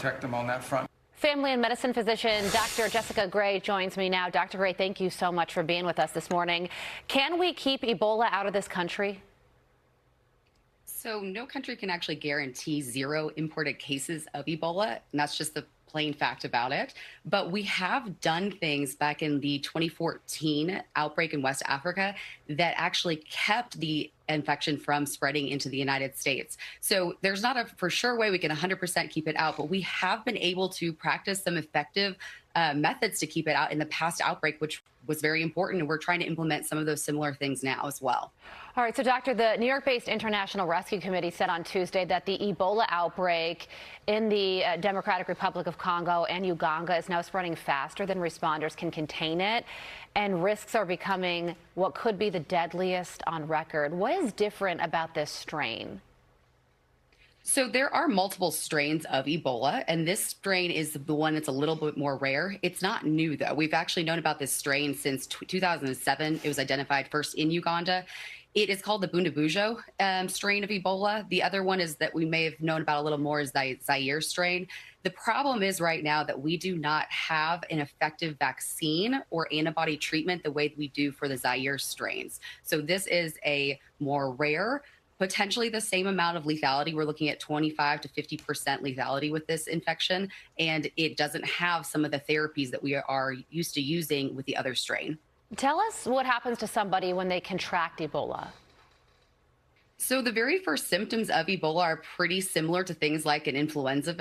protect them on that front. Family and medicine physician Dr. Jessica Gray joins me now. Dr. Gray, thank you so much for being with us this morning. Can we keep Ebola out of this country? So no country can actually guarantee zero imported cases of Ebola, and that's just the plain fact about it. But we have done things back in the 2014 outbreak in West Africa that actually kept the infection from spreading into the United States. So there's not a for sure way we can 100% keep it out, but we have been able to practice some effective methods to keep it out in the past outbreak, which was very important. And we're trying to implement some of those similar things now as well. All right, so doctor, the New York-based International Rescue Committee said on Tuesday that the Ebola outbreak in the Democratic Republic of Congo and Uganda is now spreading faster than responders can contain it, and risks are becoming what could be the deadliest on record. What is different about this strain? So there are multiple strains of Ebola, and this strain is the one that's a little bit more rare. It's not new, though. We've actually known about this strain since 2007. It was identified first in Uganda. It is called the Bundabujo strain of Ebola. The other one is that we may have known about a little more is the Zaire strain. The problem is right now that we do not have an effective vaccine or antibody treatment the way we do for the Zaire strains. So this is a more rare, potentially the same amount of lethality. We're looking at 25 to 50% lethality with this infection, and it doesn't have some of the therapies that we are used to using with the other strain. Tell us what happens to somebody when they contract Ebola. So the very first symptoms of Ebola are pretty similar to things like an influenza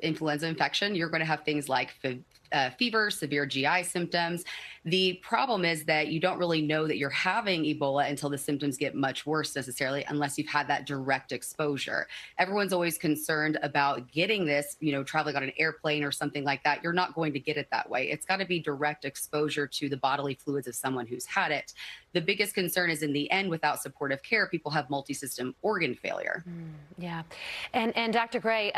infection. You're going to have things like fever, severe GI symptoms. The problem is that you don't really know that you're having Ebola until the symptoms get much worse necessarily, unless you've had that direct exposure. Everyone's always concerned about getting this, traveling on an airplane or something like that. You're not going to get it that way. It's got to be direct exposure to the bodily fluids of someone who's had it. The biggest concern is in the end, without supportive care, people have multi-system organ failure. Yeah. And Dr. Gray,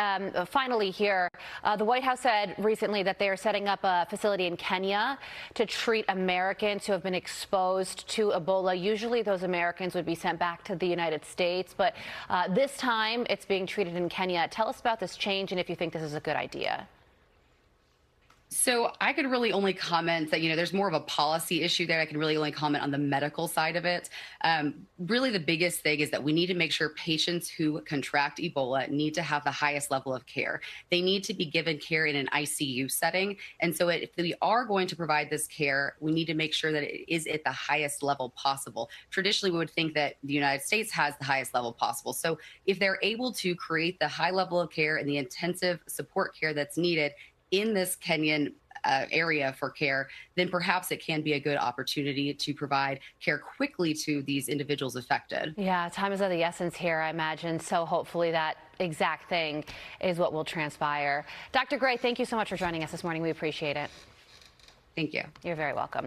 finally here, the White House said recently that they are setting up a facility in Kenya to treat Americans who have been exposed to Ebola. Usually those Americans would be sent back to the United States, but this time it's being treated in Kenya. Tell us about this change and if you think this is a good idea. So I could really only comment that, there's more of a policy issue there. I can really only comment on the medical side of it. Really, the biggest thing is that we need to make sure patients who contract Ebola need to have the highest level of care. They need to be given care in an ICU setting. And so if we are going to provide this care, we need to make sure that it is at the highest level possible. Traditionally, we would think that the United States has the highest level possible. So if they're able to create the high level of care and the intensive support care that's needed in this Kenyan area for care, then perhaps it can be a good opportunity to provide care quickly to these individuals affected. Yeah, time is of the essence here, I imagine. So hopefully that exact thing is what will transpire. Dr. Gray, thank you so much for joining us this morning. We appreciate it. Thank you. You're very welcome.